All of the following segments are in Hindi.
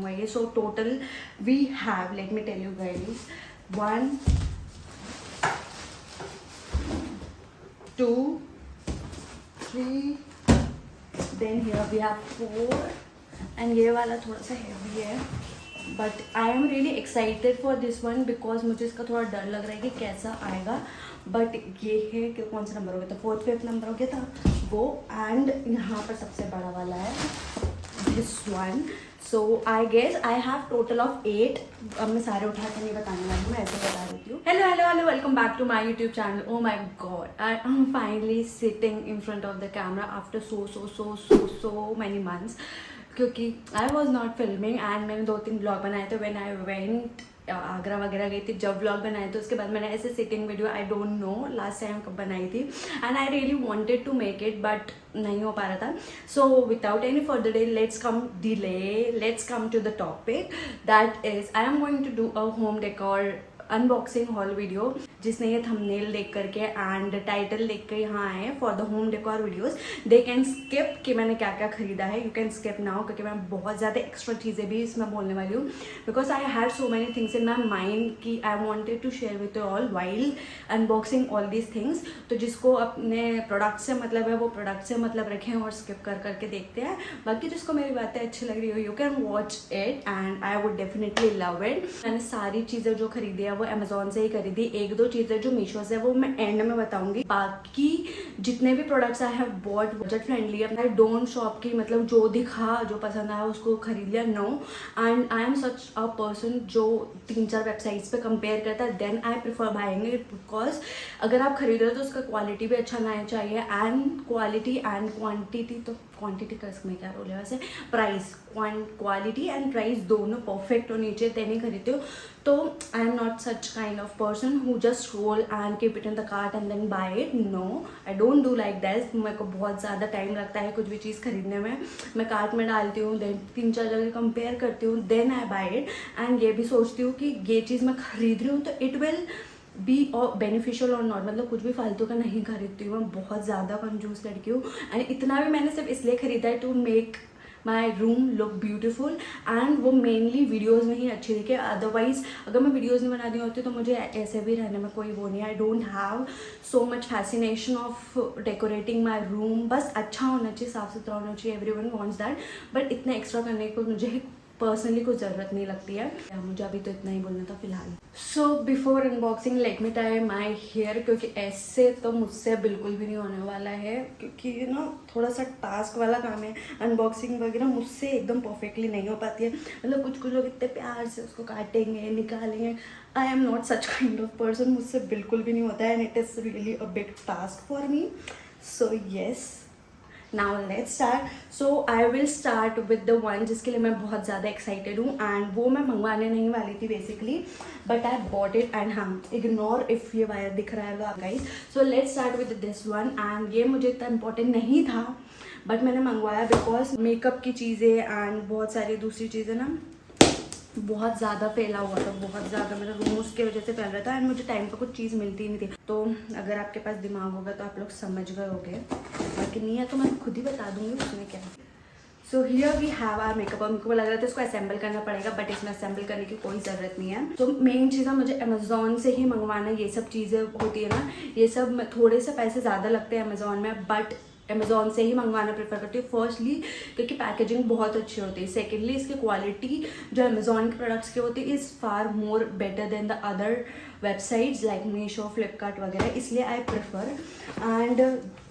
So total we have, let me tell you guys, 1 2 3, then here we have 4 and ये वाला थोड़ा सा heavy है, but I am really excited for this one because मुझे इसका थोड़ा डर लग रहा है कि कैसा आएगा. बट ये है कि कौन सा नंबर हो गया था, 4th 5th नंबर हो गया था वो. एंड यहाँ पर सबसे बड़ा वाला है this one. So I guess I have total of 8. अब मैं सारे उठा कर नहीं बताने वाली हूँ, मैं ऐसे बता देती हूँ. Hello hello hello, welcome back to my YouTube channel. Oh my God, I am finally sitting in front of the camera after so many months, क्योंकि I was not filming and मैंने 2-3 ब्लॉग बनाए थे व्हेन आई वेंट आगरा वगैरह गई थी. जब व्लॉग बनाए थे उसके बाद मैंने ऐसे sitting video, I don't know last time कब बनाई थी, and I really wanted to make it but नहीं हो पा रहा था. So without any further delay let's come to the topic, that is I am going to do a home decor unboxing haul video. जिसने ये थंबनेल देख करके एंड टाइटल देख कर यहाँ आए हैं for the home decor videos, they can skip कि मैंने क्या क्या खरीदा है. यू कैन स्किप नाउ, क्योंकि मैं बहुत ज़्यादा एक्स्ट्रा चीज़ें भी इसमें बोलने वाली हूँ, because I had so many things in my mind कि I wanted to share with you all while unboxing all these things. तो जिसको अपने प्रोडक्ट से मतलब है वो प्रोडक्ट से मतलब रखें और स्किप कर करके देखते हैं. बाकी जिसको मेरी बातें अच्छी लग रही हो, you can watch it and I would definitely love it. मैंने सारी चीज़ें जो खरीदी है वो अमेजोन से ही खरीदी. 1-2 चीज़ें जो मीशो से, वो मैं एंड में बताऊंगी. बाकी जितने भी products I have bought budget friendly है. आई डोंट शॉप की मतलब जो दिखा जो पसंद आया उसको खरीद लिया, no. And I am such a person जो 3-4 वेबसाइट्स पे कंपेयर करता है, then I prefer buying it. Because अगर आप खरीद रहे हो तो उसका क्वालिटी भी अच्छा ना चाहिए, एंड क्वालिटी एंड क्वान्टिटी, तो क्वांटिटी का इसमें क्या रोल है वैसे, प्राइस, क्वालिटी एंड प्राइस दोनों परफेक्ट होनी चाहिए तभी खरीदते हो. तो I am not such kind of person who just roll and keep it in the cart and then buy it. No, I don't do like that. मेरे को बहुत ज़्यादा टाइम लगता है कुछ भी चीज़ खरीदने में. मैं कार्ट में डालती हूँ, देन 3-4 जगह कंपेयर करती हूँ, then I buy it. And ये भी सोचती हूँ कि ये चीज़ मैं खरीद रही हूँ तो इट विल बी और बेनिफिशियल और नॉट, मतलब कुछ भी फालतू का नहीं खरीदती हूँ. मैं बहुत ज़्यादा कंजूस लड़की हूँ एंड इतना भी मैंने सिर्फ इसलिए खरीदा है to make my room look beautiful, and वो मेनली वीडियोज़ में ही अच्छी दिखे. अदरवाइज अगर मैं वीडियोज़ नहीं बनानी होती तो मुझे ऐसे भी रहने में कोई वो नहीं है. I don't have so much fascination of decorating my room. बस अच्छा होना चाहिए, साफ सुथरा होना चाहिए, every one wants that. But इतना एक्स्ट्रा करने को मुझे पर्सनली कुछ ज़रूरत नहीं लगती है. मुझे अभी तो इतना ही बोलना था फिलहाल. So before unboxing let me tie my hair, क्योंकि ऐसे तो मुझसे बिल्कुल भी नहीं होने वाला है, क्योंकि यू नो थोड़ा सा टास्क वाला काम है. अनबॉक्सिंग वगैरह मुझसे एकदम परफेक्टली नहीं हो पाती है. मतलब कुछ लोग इतने प्यार से उसको काटेंगे, निकालेंगे. आई am not such kind of person. मुझसे बिल्कुल भी नहीं होता है and it is really a big task for me. So yes, now let's start. So I will start with the one जिसके लिए मैं बहुत ज़्यादा एक्साइटेड हूँ, एंड वो मैं मंगवाने नहीं वाली थी basically, but I bought it. And हाँ, इग्नोर इफ़ ये वायर दिख रहा है guys. So let's start with this one. And ये मुझे इतना इंपॉर्टेंट नहीं था बट मैंने मंगवाया बिकॉज मेकअप की चीज़ें एंड बहुत सारी दूसरी चीज़ें ना बहुत ज़्यादा फैला हुआ था. बहुत ज़्यादा मेरा रूम उसके वजह से फैल रहा था एंड मुझे टाइम पर कुछ चीज़ मिलती ही नहीं थी. तो अगर आपके पास दिमाग होगा तो आप लोग समझ गए होंगे, बाकी नहीं है तो मैं खुद ही बता दूँगी उसमें क्या. So here we have our makeup. और मुझको लग रहा था इसको असेंबल करना पड़ेगा, बट इसमें असेंबल करने की कोई ज़रूरत नहीं है. तो मेन चीज़ें मुझे अमेज़ॉन से ही मंगवाना. ये सब चीज़ें होती है ना, ये सब थोड़े से पैसे ज़्यादा लगते हैं अमेज़ॉन में, बट अमेज़ॉन से ही मंगवाना प्रेफर करती हूँ. फर्स्टली क्योंकि पैकेजिंग बहुत अच्छी होती है. सेकेंडली इसकी क्वालिटी जो अमेज़ॉन के प्रोडक्ट्स की होती है is far more better than the other websites like Meesho, Flipkart वगैरह, इसलिए आई प्रेफर. एंड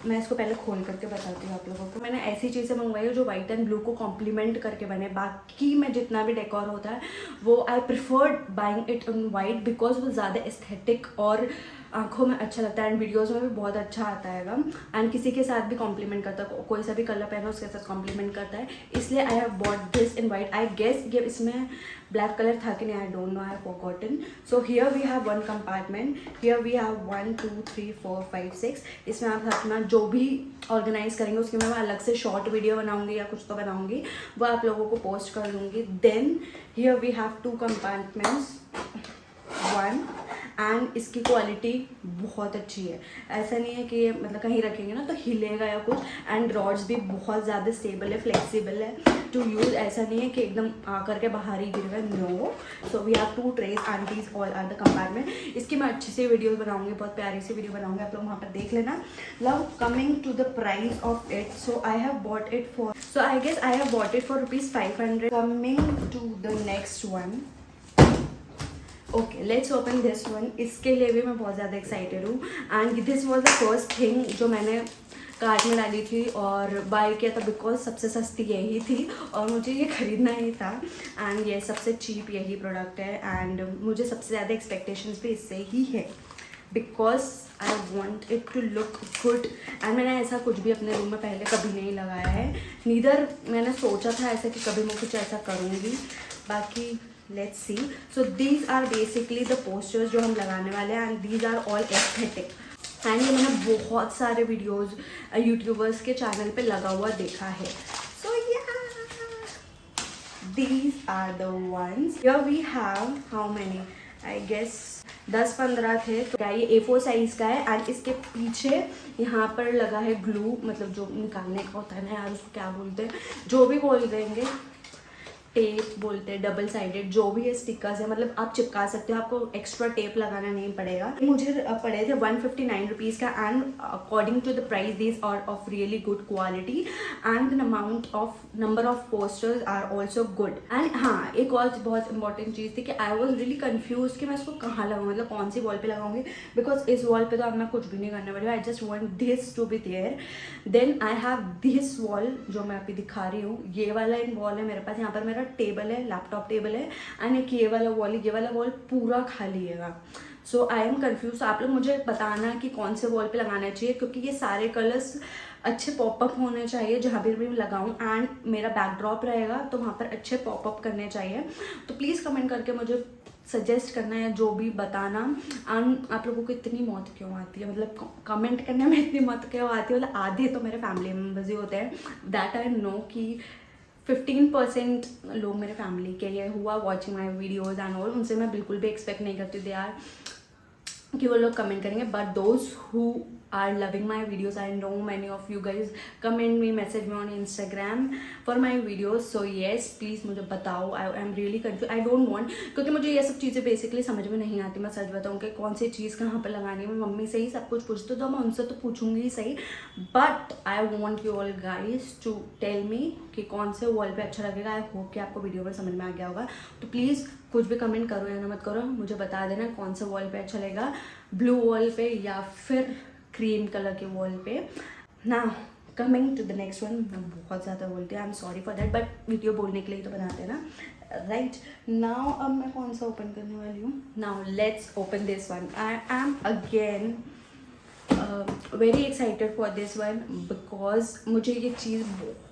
मैं इसको पहले खोल करके बताती हूँ आप लोगों को. मैंने ऐसी चीज़ें मंगवाई है जो वाइट एंड ब्लू को कॉम्प्लीमेंट करके बने. बाकी में जितना भी डेकोर होता है वो I preferred buying it in white because वो ज़्यादा एस्थेटिक और आंखों में अच्छा लगता है एंड वीडियोज़ में भी बहुत अच्छा आता है. एंड किसी के साथ भी कॉम्प्लीमेंट करता है, कोई सा भी कलर पहना उसके साथ कॉम्प्लीमेंट करता है, इसलिए I have bought this in white. I guess ये इसमें ब्लैक कलर था कि नहीं, I don't know, I have forgotten. So here we have 1 compartment. Here we have 1 2 3 4 5 6. इसमें आप अपना जो भी ऑर्गेनाइज करेंगे उसकी मैं अलग से शॉर्ट वीडियो बनाऊंगी या कुछ तो बनाऊंगी, वो आप लोगों को पोस्ट कर दूंगी. Then here we have 2 compartments, 1 and इसकी क्वालिटी बहुत अच्छी है। ऐसा नहीं है कि ये मतलब कहीं रखेंगे ना तो हिलेगा या कुछ, एंड रॉड्स भी बहुत ज़्यादा स्टेबल है, फ्लेक्सिबल है टू यूज़। ऐसा नहीं है कि एकदम आकर के बाहर ही गिर गए, no. So we have 2 trays and these all are the compartment. इसकी मैं अच्छी सी वीडियोस बनाऊंगी, बहुत प्यारी सी वीडियो बनाऊंगी, आप लोग वहाँ पर देख लेना। Now coming to the price of it, so I have bought it for, so I guess I have bought it for ₹500. Coming to the next one, okay, let's open this one. इसके लिए भी मैं बहुत ज़्यादा एक्साइटेड हूँ, and this was the first thing जो मैंने कार्ट में डाली थी और बाय किया था, बिकॉज सबसे सस्ती यही थी और मुझे ये खरीदना ही था, एंड ये सबसे चीप यही प्रोडक्ट है, एंड मुझे सबसे ज़्यादा एक्सपेक्टेशंस भी इससे ही है, because I want it to look good. And मैंने ऐसा कुछ भी अपने रूम में पहले कभी नहीं लगाया है, नीदर मैंने सोचा था ऐसा कि कभी मैं कुछ ऐसा करूँगी, बाकी let's see. So these are basically the posters जो हम लगाने वाले हैं, and these are all aesthetic, and ये मैंने बहुत सारे वीडियोज़ यूट्यूबर्स के चैनल पे लगा हुआ देखा है। So these are the ones. Here we have how many, I guess 10-15 थे। तो क्या ये A4 साइज़ का है, एंड इसके पीछे यहाँ पर लगा है ग्लू, मतलब जो निकालने का होता है ना यार, उसको क्या बोलते हैं, जो भी बोल देंगे, टेप बोलते हैं, डबल साइडेड जो भी है, स्टिकर्स है, मतलब आप चिपका सकते हो, आपको एक्स्ट्रा टेप लगाना नहीं पड़ेगा। मुझे पड़े थे 159 रुपीज़ का, and according to the price these are of really good quality, and the amount of number of posters are also good. And हाँ, एक और बहुत इंपॉर्टेंट चीज़ थी कि आई वॉज रियली कन्फ्यूज कि मैं इसको कहाँ लगाऊँ, मतलब कौन सी वॉल पे लगाऊंगी, बिकॉज इस वॉल पे तो अब मैं कुछ भी नहीं करने वाली हूँ, I just want this to be there. Then I have this wall जो मैं अभी दिखा रही हूँ, ये वाला एक वॉल है मेरे पास, यहाँ पर मेरा टेबल है, लैपटॉप टेबल है, एंड एक ये वाला वॉल पूरा खाली है। सो आई एम कन्फ्यूज। आप लोग मुझे बताना कि कौन से वॉल पे लगाना चाहिए, क्योंकि ये सारे कलर्स अच्छे पॉपअप होने चाहिए जहाँ भी मैं लगाऊँ, एंड मेरा बैकड्रॉप रहेगा तो वहाँ पर अच्छे पॉपअप करने चाहिए। तो प्लीज़ कमेंट करके मुझे सजेस्ट करना है, जो भी बताना। एंड आप लोगों को इतनी मौत क्यों आती है, मतलब कमेंट करने में इतनी मौत क्यों आती है, मतलब आधे तो मेरे फैमिली मेम्बर्स ही होते हैं, दैट आई नो कि 15% लोग मेरे फैमिली के ये हुआ watching my videos and all, उनसे मैं बिल्कुल भी एक्सपेक्ट नहीं करती दे आर कि वो लोग कमेंट करेंगे, but those who are loving my videos, I know many of you guys comment me, message me on Instagram for my videos, so yes please मुझे बताओ। I am really confused, I don't want, क्योंकि मुझे ये सब चीज़ें बेसिकली समझ में नहीं आती, मैं सच बताऊँ कि कौन सी चीज़ कहाँ पर लगानी है। मैं मम्मी से ही सब कुछ पूछती हूँ, तो मैं उनसे तो पूछूंगी ही सही, but I want you all guys to tell me कि कौन से वॉल पे अच्छा लगेगा। आई होप कि आपको वीडियो में समझ में आ गया होगा, तो प्लीज़ कुछ भी कमेंट करो या ना मत करो, मुझे बता देना कौन सा वॉल पे अच्छा लगेगा, ब्लू वॉल पे या फिर क्रीम कलर के वॉल पे। Now coming to the next one, मैं बहुत ज़्यादा बोलती हूँ, I am sorry for that, but video बोलने के लिए तो बनाते हैं ना, राइट। नाउ अब मैं कौन सा ओपन करने वाली हूँ, now let's open this one. I am again very excited for this one, because मुझे ये चीज़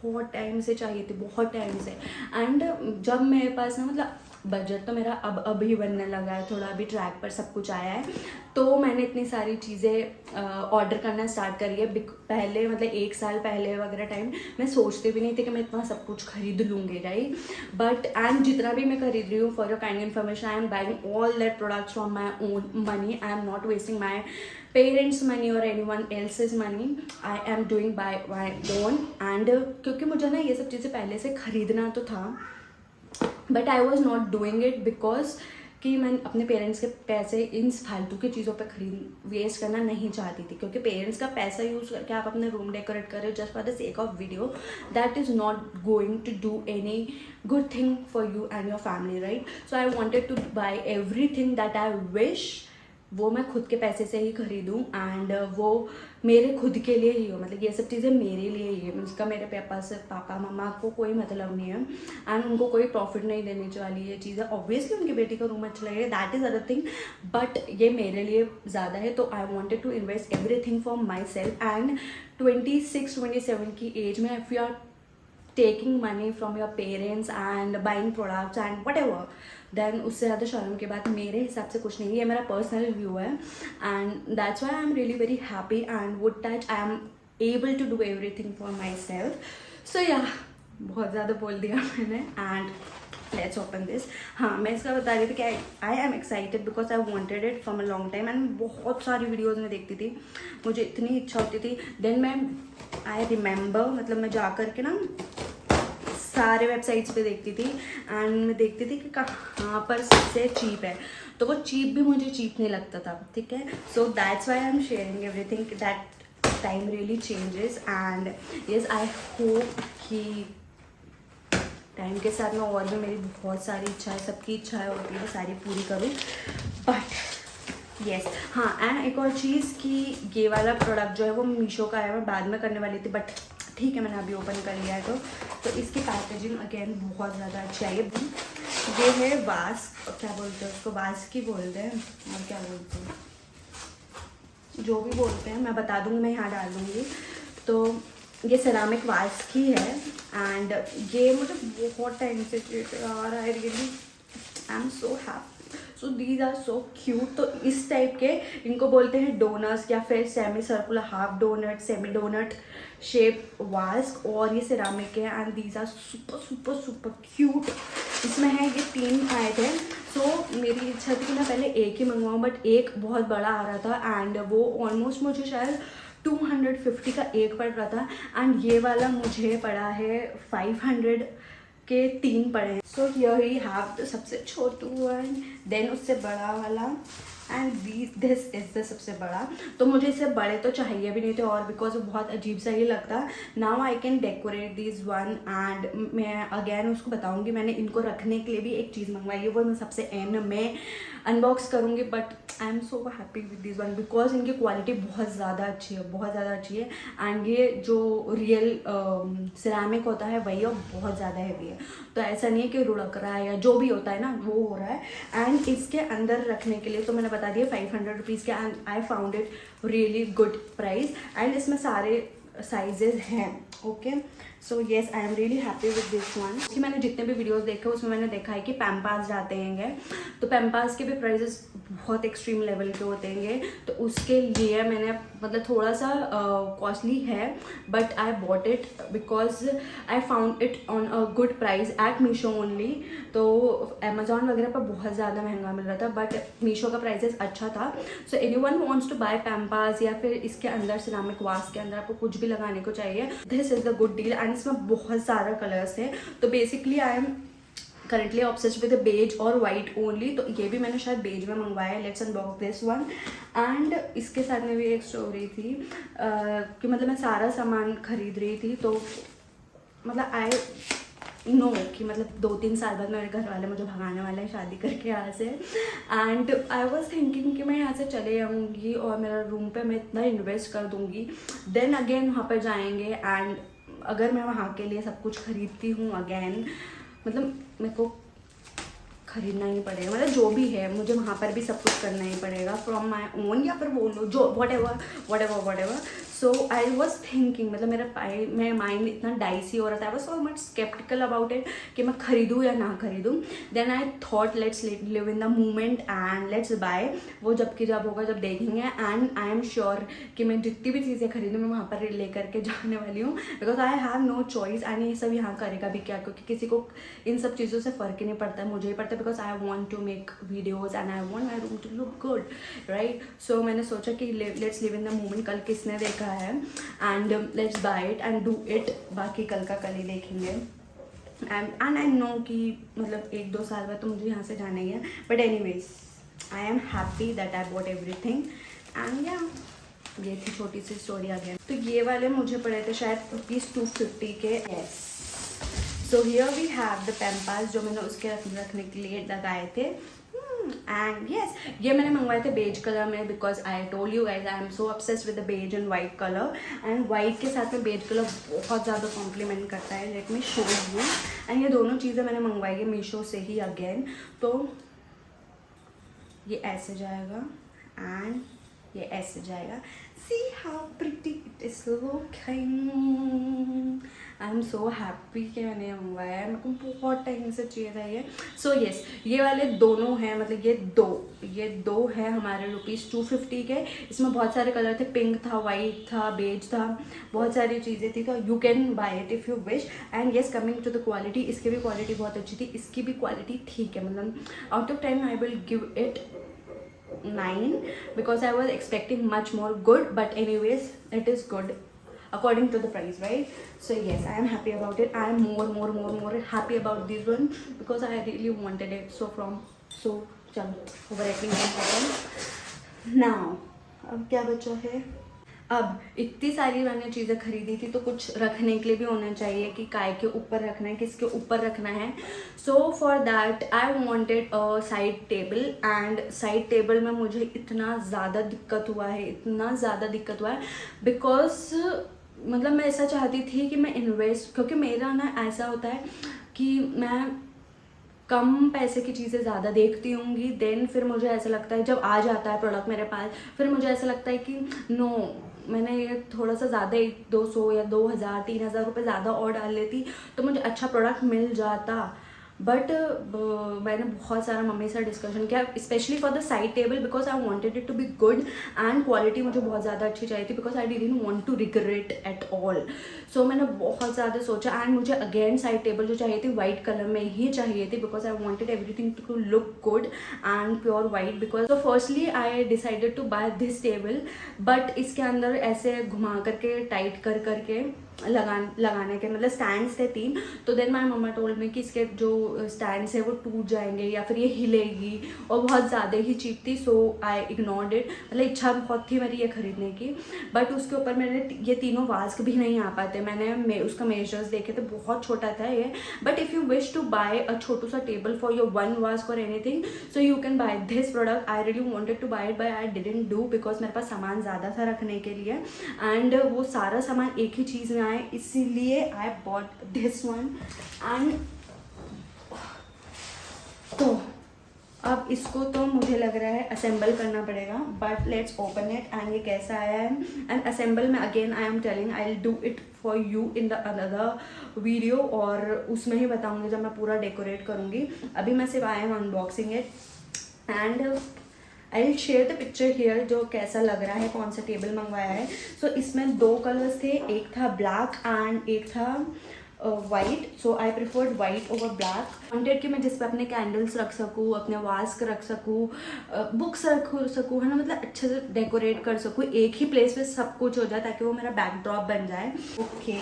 बहुत टाइम से चाहिए थी, बहुत टाइम से, एंड जब मेरे पास ना, मतलब बजट तो मेरा अब अभी बनने लगा है थोड़ा, अभी ट्रैक पर सब कुछ आया है, तो मैंने इतनी सारी चीज़ें ऑर्डर करना स्टार्ट करी है। पहले मतलब 1 साल पहले वगैरह टाइम मैं सोचते भी नहीं थी कि मैं इतना सब कुछ खरीद लूँगी, राइट, बट एंड जितना भी मैं खरीद रही हूँ, for your kind information, I am buying all that products from my own money, I am not wasting my parents money और anyone else's money, I am doing by my own. And क्योंकि मुझे ना ये सब चीज़ें पहले से खरीदना तो था, but I was not doing it because कि मैं अपने पेरेंट्स के पैसे इन फालतू की चीज़ों पे वेस्ट करना नहीं चाहती थी, क्योंकि पेरेंट्स का पैसा यूज़ करके आप अपने रूम डेकोरेट कर रहे हो just for the sake of video, that is not going to do any good thing for you and your family, right. So I wanted to buy everything that I wish, वो मैं खुद के पैसे से ही खरीदूँ, एंड वो मेरे खुद के लिए ही हो, मतलब ये सब चीज़ें मेरे लिए ही है, उसका मेरे पापा मम्मा को कोई मतलब नहीं है, एंड उनको कोई प्रॉफिट नहीं देने वाली ये चीज़ें। ऑब्वियसली उनकी बेटी का रूम अच्छा लगेगा, that is other thing, but ये मेरे लिए ज़्यादा है, तो I wanted to invest everything for myself. And 26-27 की एज में if you are taking money from your parents and buying products and whatever, then उससे ज़्यादा शर्म की बात मेरे हिसाब से कुछ नहीं है, ये मेरा पर्सनल व्यू है, and that's why I am really very happy and wood touch I am able to do everything for myself. So या बहुत ज़्यादा बोल दिया मैंने, एंड लेट्स ओपन दिस। हाँ, मैं इसका बता रही थी कि I am excited because I wanted it from a long time and बहुत सारी वीडियोज़ में देखती थी, मुझे इतनी इच्छा होती थी। देन आई रिमेंबर, मतलब मैं जा कर के ना सारे वेबसाइट्स पे देखती थी एंड मैं देखती थी कि कहाँ पर सबसे चीप है, तो वो चीप भी मुझे चीप नहीं लगता था, ठीक है। So that's why I am sharing everything that time really changes and yes I hope कि टाइम के साथ में और भी मेरी बहुत सारी इच्छाएं, सबकी इच्छाएं होती है, सारी पूरी करूँ। बट येस, हाँ, एंड एक और चीज़ कि ये वाला प्रोडक्ट जो है वो मीशो का है, मैं बाद में करने वाली थी, बट ठीक है मैंने अभी ओपन कर लिया है। तो इसकी पैकेजिंग अगेन बहुत ज़्यादा अच्छी आई है। ये है वास, क्या बोलते हैं उसको, वास की बोलते हैं और क्या बोलते हैं, जो भी बोलते हैं मैं बता दूँगी, मैं यहाँ डाल दूँगी। तो ये सेरामिक वास की है एंड ये मुझे बहुत टाइम से चाहिए यार, I really I am so happy. So these are so cute. तो इस टाइप के इनको बोलते हैं डोनट्स या फिर semi circular, half donut, semi donut shape vases, और ये सेरामिक है and these are super super super cute. इसमें है ये 3 आए थे। सो मेरी इच्छा थी कि मैं पहले एक ही मंगवाऊँ, बट एक बहुत बड़ा आ रहा था एंड वो ऑलमोस्ट मुझे शायद 250 का एक पड़ रहा था एंड ये वाला मुझे पड़ा है 500 के 3 पड़े हैं। So here he have the सबसे छोटू वन, देन उससे बड़ा वाला एंड दिस इज़ द सबसे बड़ा। तो मुझे इससे बड़े तो चाहिए भी नहीं थे और बिकॉज वो बहुत अजीब सा ही लगता। Now I can decorate this one and मैं अगेन उसको बताऊंगी, मैंने इनको रखने के लिए भी एक चीज़ मंगवाई है, वो मैं सबसे एंड में अनबॉक्स करूँगी। But I am so happy with this one because इनकी क्वालिटी बहुत ज़्यादा अच्छी है, बहुत ज़्यादा अच्छी है एंड ये जो रियल सिरामिक होता है वही और बहुत ज़्यादा हैवी है। तो ऐसा नहीं है कि रुड़क रहा है या जो भी होता है ना वो हो रहा है। एंड इसके अंदर रखने के लिए तो मैंने बता दिया 500 रुपीज़ के and I found it really good price and इसमें सारे साइजेस हैं। Okay, so yes I am really happy with this one. कि मैंने जितने भी वीडियोस देखे उसमें मैंने देखा है कि पैम्पास जाते हैं, तो पैम्पास के भी प्राइजेस बहुत एक्सट्रीम लेवल के होते हैं, तो उसके लिए मैंने मतलब थोड़ा सा कॉस्टली है but I bought it because I found it on a good price at Meesho only. तो अमेजॉन वगैरह पर बहुत ज़्यादा महंगा मिल रहा था बट मीशो का प्राइजेस अच्छा था। So anyone wants to buy pampas या फिर इसके अंदर सिरामिक वास के अंदर आपको कुछ भी लगाने को चाहिए, this is the good deal and इसमें बहुत सारा कलर्स है। तो basically I am currently obsessed with beige और वाइट ओनली। तो ये भी मैंने शायद बेज में मंगवाया है। Let's unbox this one and इसके साथ में भी एक स्टोरी थी कि मतलब मैं सारा सामान खरीद रही थी, तो मतलब आई नो कि मतलब 2-3 साल बाद मेरे घर वाले मुझे भगाने वाले हैं शादी करके यहाँ से। एंड आई वॉज थिंकिंग कि मैं यहाँ से चले जाऊँगी और मेरा रूम पे मैं इतना इन्वेस्ट कर दूँगी, देन अगेन वहाँ पर जाएंगे एंड अगर मैं वहाँ के लिए सब कुछ खरीदती हूँ अगेन, मतलब मेरे को खरीदना ही पड़ेगा, मतलब जो भी है मुझे वहाँ पर भी सब कुछ करना ही पड़ेगा फ्रॉम माई ओन या फिर वो लो जो whatever. So I was thinking, मतलब मेरा माइंड इतना डाइसी हो रहा था, I was so much sceptical about it कि मैं खरीदूँ या ना खरीदूँ। Then I thought let's live in the moment and let's buy, वो जब होगा जब देखेंगे। एंड आई एम श्योर कि मैं जितनी भी चीज़ें खरीदूँ मैं वहाँ पर लेकर के जाने वाली हूँ because I have no choice and ये सब यहाँ करेगा भी क्या, क्योंकि किसी को इन सब चीज़ों से फ़र्क ही नहीं पड़ता है, मुझे ही पड़ता है because I want to make videos and I want my room to look good, right. So मैंने सोचा कि let's live in the moment, कल किसने देखा है and let's buy it and do it, बाकी कल का कल ही देखेंगे। एंड आई नो कि मतलब 1-2 साल बाद तो मुझे यहाँ से जाना ही है, but anyways I am happy that I bought everything and या ये थी छोटी सी स्टोरी अगेन। तो ये वाले मुझे पड़े थे शायद ₹250 के। Yes, so here we have the pampas जो मैंने उसके रखने के लिए लगाए थे। एंड यस, ये मैंने मंगवाए थे बेज कलर में because I told you guys I am so obsessed with the beige and white colour and white के साथ में बेज कलर बहुत ज़्यादा कॉम्प्लीमेंट करता है। Let me show you. And ये दोनों चीज़ें मैंने मंगवाई है मीशो से ही अगेन। तो ये ऐसे जाएगा एंड ये ऐसे जाएगा। See how pretty it is looking. I am so happy कि मैंने मंगवाया है, मेरे को बहुत टाइम से चाहिए था ये। सो येस, ये वाले दोनों हैं, मतलब ये दो है हमारे ₹250 के। इसमें बहुत सारे कलर थे, पिंक था, वाइट था, बेज था, बहुत सारी चीज़ें थी। तो you can buy it if you wish. And yes, coming to the quality, इसकी भी क्वालिटी बहुत अच्छी थी, इसकी भी क्वालिटी ठीक है। मतलब out of 10 I will give it 9 because I was expecting much more good, but anyways it is good according to the price, right? So yes, I am happy about it. I am more happy about this one because I really wanted it. So चलो overacting now। अब क्या बचा है? अब इतनी सारी मैंने चीज़ें खरीदी थी, तो कुछ रखने के लिए भी होना चाहिए कि काय के ऊपर रखना है, किसके ऊपर रखना है। So for that I wanted a side table, and side table में मुझे इतना ज़्यादा दिक्कत हुआ है बिकॉज मतलब मैं ऐसा चाहती थी कि मैं इन्वेस्ट, क्योंकि मेरा ना ऐसा होता है कि मैं कम पैसे की चीज़ें ज़्यादा देखती होंगी, देन फिर मुझे ऐसा लगता है जब आ जाता है प्रोडक्ट मेरे पास, फिर मुझे ऐसा लगता है कि नो, मैंने ये थोड़ा सा ज़्यादा 200 या 2000 3000 रुपये ज़्यादा और डाल लेती तो मुझे अच्छा प्रोडक्ट मिल जाता। बट मैंने बहुत सारा मम्मी से डिस्कशन किया, specially for the side table, because I wanted it to be good and quality मुझे बहुत ज़्यादा अच्छी चाहिए थी, because I didn't want to regret at all. So मैंने बहुत ज़्यादा सोचा, एंड मुझे अगेन साइड टेबल जो चाहिए थी वाइट कलर में ही चाहिए थी, because I wanted everything to look good and pure white. Because so firstly I decided to buy this table, but इसके अंदर ऐसे घुमा करके टाइट करके लगाने के मतलब स्टैंड्स थे 3। तो देन माय मम्मा टोल्ड मी कि इसके जो स्टैंड्स है वो टूट जाएंगे या फिर ये हिलेगी, और बहुत ज़्यादा ही चीप थी। सो आई इग्नोर्ड इट। मतलब इच्छा बहुत थी मेरी ये खरीदने की, बट उसके ऊपर मैंने ये तीनों वास्क भी नहीं आ पाते। मैंने उसका मेजर्स देखे थे, बहुत छोटा था ये। But if you wish to buy a छोटू सा टेबल फॉर योर 1 वास्क और anything, so you can buy this product. I really wanted to buy it, but I didn't do, because मेरे पास सामान ज़्यादा था रखने के लिए, एंड वो सारा सामान एक ही चीज़ में आए, इसीलिए आई बॉट दिस वन। एंड तो अब इसको तो मुझे लग रहा है असेंबल करना पड़ेगा, but let's open it. And ये कैसा आया है, एंड असेंबल में again I am telling I will do it for you in the another video, और उसमें ही बताऊंगी जब मैं पूरा डेकोरेट करूंगी। अभी मैं सिर्फ I am unboxing it, and I will share the picture here जो कैसा लग रहा है, कौन सा टेबल मंगवाया है। सो इसमें 2 कलर्स थे, एक था ब्लैक एंड एक था white. So I preferred white over black. Wanted कि मैं जिस पे अपने कैंडल्स रख सकूँ, अपने वास्क रख सकूँ, बुक्स रख सकूँ, है ना, मतलब अच्छे से डेकोरेट कर सकूँ, एक ही प्लेस पे सब कुछ हो जाए, ताकि वो मेरा बैकड्रॉप बन जाए। ओके,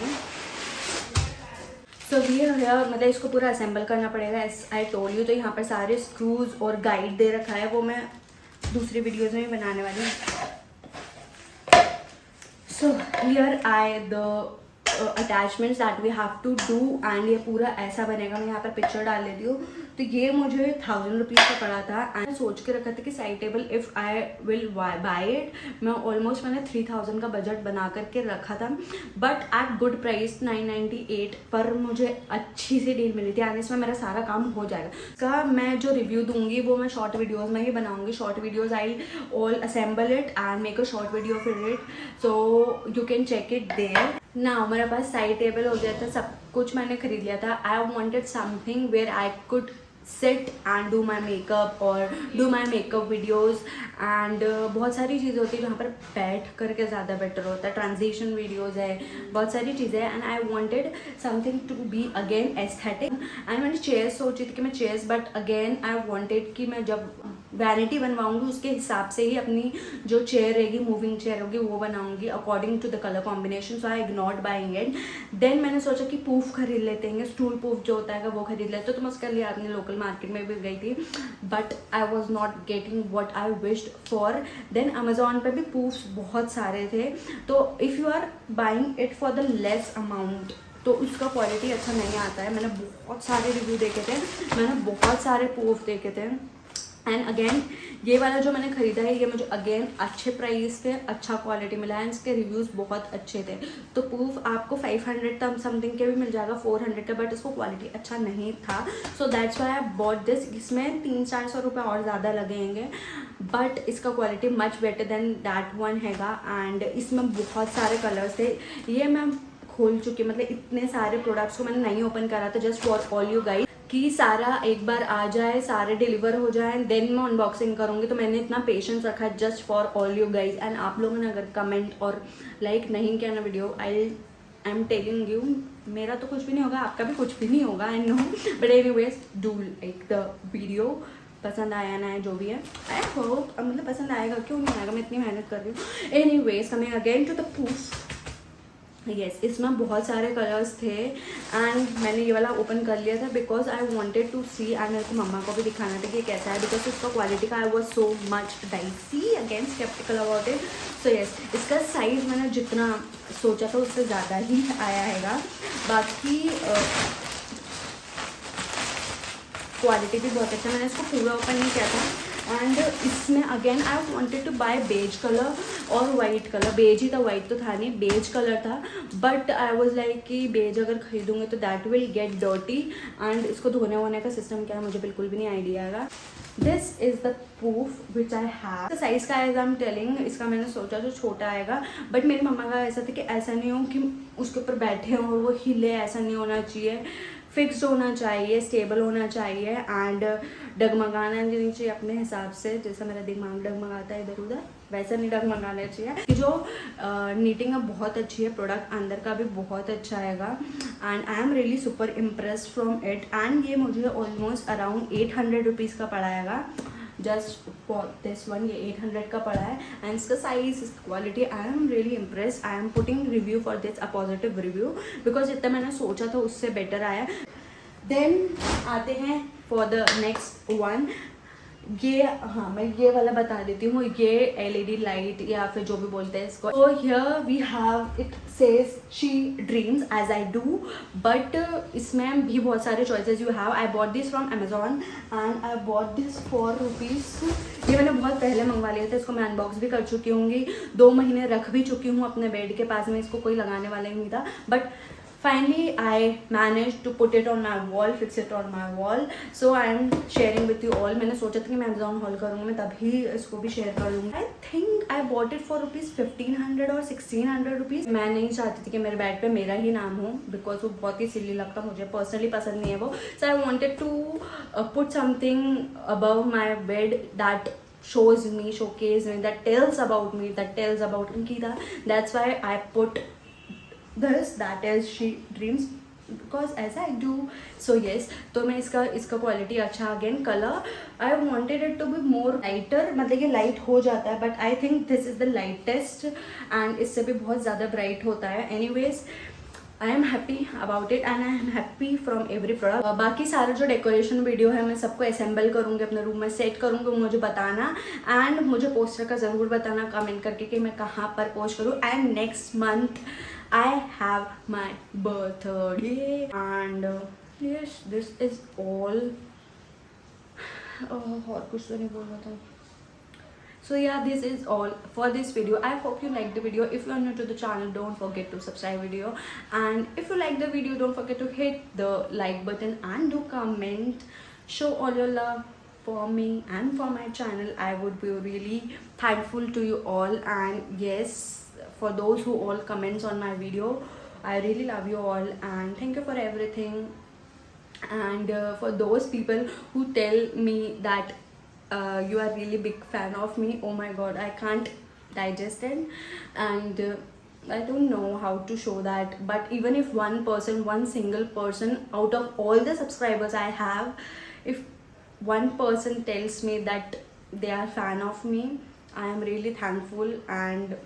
सो ये मतलब इसको पूरा असेंबल करना पड़ेगा, एज आई टोल्ड यू। तो यहाँ पर सारे स्क्रूज और गाइड दे रखा है, वो मैं दूसरी वीडियोज में भी बनाने वाली हूँ। So here I the attachments that we have to do, and ये पूरा ऐसा बनेगा। मैं यहाँ पर पिक्चर डाल लेती हूँ। तो ये मुझे 1000 रुपीज़ का पड़ा था, एंड सोच के रखा था कि side table if I will buy it, मैंने 3000 का बजट बना करके रखा था, बट एट गुड प्राइस 998 पर मुझे अच्छी सी डील मिली थी, एंड इसमें मेरा सारा काम हो जाएगा। इसका मैं जो रिव्यू दूंगी वो मैं शॉर्ट वीडियोज़ में ही बनाऊंगी। Short videos I all assemble it and make a short video for it, so you can check it there. ना मेरे पास साइड टेबल हो गया था, सब कुछ मैंने खरीद लिया था। I wanted something where I could sit and do my makeup or do my makeup videos, and बहुत सारी चीज़ें होती है जहाँ पर बैठ करके ज़्यादा बेटर होता है। ट्रांजिशन वीडियोज़ है, बहुत सारी चीज़ें हैं, and I wanted something to be again aesthetic. And मैंने चेयर्स सोची थी कि मैं chairs, but again I wanted कि मैं जब वैनिटी बनवाऊंगी उसके हिसाब से ही अपनी जो चेयर रहेगी, मूविंग चेयर होगी, वो बनाऊंगी according to the colour combination. So I ignored buying it. Then मैंने सोचा कि पूफ खरीद लेते हैं, स्टूल पूफ जो होता है वो खरीद लेते। तो मैं उसके लिए अपने लोकल मार्केट में भी गई थी, but I was not getting what I wished for. Then Amazon पे भी पूफ्स बहुत सारे थे। तो if you are buying it for the less amount तो उसका क्वालिटी अच्छा नहीं आता है। मैंने बहुत सारे रिव्यू देखे थे, मैंने बहुत सारे पूफ देखे थे, एंड अगेन ये वाला जो मैंने ख़रीदा है ये मुझे अगेन अच्छे प्राइस पे अच्छा क्वालिटी मिला है, इसके रिव्यूज़ बहुत अच्छे थे। तो प्रूफ आपको 500 तक समथिंग के भी मिल जाएगा, 400 का, बट इसको क्वालिटी अच्छा नहीं था। So that's why I bought this. इसमें 300-400 रुपये और ज़्यादा लगेंगे, बट इसका quality much better than that one हैगा। एंड इसमें बहुत सारे कलर्स थे। ये मैं खोल चुकी, मतलब इतने सारे प्रोडक्ट्स को मैंने नहीं ओपन करा था, just for all you guys कि सारा एक बार आ जाए, सारे डिलीवर हो जाए, देन मैं अनबॉक्सिंग करूँगी। तो मैंने इतना पेशेंस रखा है just for all you guys. And आप लोगों ने अगर कमेंट और लाइक नहीं किया ना video, I am telling you, मेरा तो कुछ भी नहीं होगा, आपका भी कुछ भी नहीं होगा, I know, but anyways do like the video. पसंद आया ना है जो भी है, आई होप, मतलब पसंद आएगा, क्यों नहीं आएगा, मैं इतनी मेहनत कर रही हूँ। Anyways coming again to the proof, yes इसमें बहुत सारे कलर्स थे एंड मैंने ये वाला ओपन कर लिया था because I wanted to see, and मेरे को मम्मा को भी दिखाना था कि कैसा है, बिकॉज इसका क्वालिटी का I was so much dicey, again sceptical about it. So yes इसका साइज़ मैंने जितना सोचा था उससे ज़्यादा ही आया हैगा। बाकी क्वालिटी भी बहुत अच्छा, मैंने इसको पूरा ओपन नहीं किया था। एंड इसमें again I wanted to buy beige colour और वाइट कलर, बेज ही था, वाइट तो था नहीं, बेज कलर था। बट आई वाज लाइक कि बेज अगर खरीदूंगे तो that will get dirty, and इसको धोने वोने का सिस्टम क्या है मुझे बिल्कुल भी नहीं आइडिया आएगा। This is the proof which I have. Size का एज आई एम टेलिंग, इसका मैंने सोचा जो छोटा आएगा, बट मेरी मम्मा का ऐसा था कि ऐसा नहीं हो कि उसके ऊपर बैठे हों और वो हिले, ऐसा नहीं होना चाहिए, फिक्स्ड होना चाहिए, स्टेबल होना चाहिए, एंड डगमगाना नहीं चाहिए अपने हिसाब से, जैसा मेरा दिमाग डगमगाता है इधर उधर, वैसा नहीं डगमगाना चाहिए। जो नीटिंग है बहुत अच्छी है, प्रोडक्ट अंदर का भी बहुत अच्छा आएगा, and I am really super impressed from it. And ये मुझे ऑलमोस्ट अराउंड 800 रुपीज़ का पड़ा आएगा, जस्ट फॉर दिस वन, ये 800 का पड़ा है। एंड इसका साइज, इसका quality, I am really impress. I am putting review for this, a positive review, because जितना मैंने सोचा था उससे बेटर आया। देन आते हैं फॉर द नेक्स्ट वन। ये हाँ मैं ये वाला बता देती हूँ, ये LED लाइट या फिर जो भी बोलते हैं इसको। तो here we have it says she dreams as I do, but इसमें भी बहुत सारे choices you have. I bought this from Amazon and I bought this for rupees. ये मैंने बहुत पहले मंगवा लिया था, इसको मैं अनबॉक्स भी कर चुकी होंगी, 2 महीने रख भी चुकी हूँ अपने बेड के पास में, इसको कोई लगाने वाला ही नहीं था। But finally I managed to put it on my wall, fix it on my wall, so I am sharing with you all। मैंने सोचा था कि मैं Amazon haul करूँगी, मैं तभी इसको भी शेयर कर लूँगी। I think I bought it for rupees 1500 or 1600 rupees. मैं नहीं चाहती थी कि मेरे बेड पे मेरा ही नाम हो, बिकॉज वो बहुत ही सिली लगता, मुझे पर्सनली पसंद नहीं है वो। So I wanted to put something above my bed that shows me, showcase me, that tells about me, that tells about Ankita. That's why I put this, that is she dreams, because as I do। so yes, तो मैं इसका क्वालिटी अच्छा, again colour I wanted it to be more lighter, मतलब ये लाइट हो जाता है, but I think this is the lightest, and इससे भी बहुत ज़्यादा ब्राइट होता है। Anyways I am happy about it and I am happy from every product. बाकी सारा जो डेकोरेशन वीडियो है मैं सबको असेंबल करूँगी, अपने रूम में सेट करूँगी, मुझे बताना, एंड मुझे पोस्टर का ज़रूर बताना कमेंट करके कि मैं कहाँ पर पोस्ट करूँ। And next month I have my birthday, and yes, this is all। और कुछ तो नहीं बोल रहा था। So yeah, this is all for this video. I hope you liked the video. If you are new to the channel, don't forget to subscribe video, and if you like the video, don't forget to hit the like button and do comment, show all your love for me and for my channel. I would be really thankful to you all, and yes, for those who all comments on my video, I really love you all and thank you for everything। And for those people who tell me that you are really big fan of me, oh my god, I can't digest it, and I don't know how to show that, but even if one person, one single person out of all the subscribers I have, if one person tells me that they are fan of me, I am really thankful and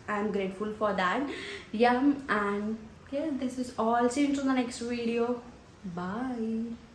I am grateful for that। yeah, and yeah, this is all. See you in the next video. Bye.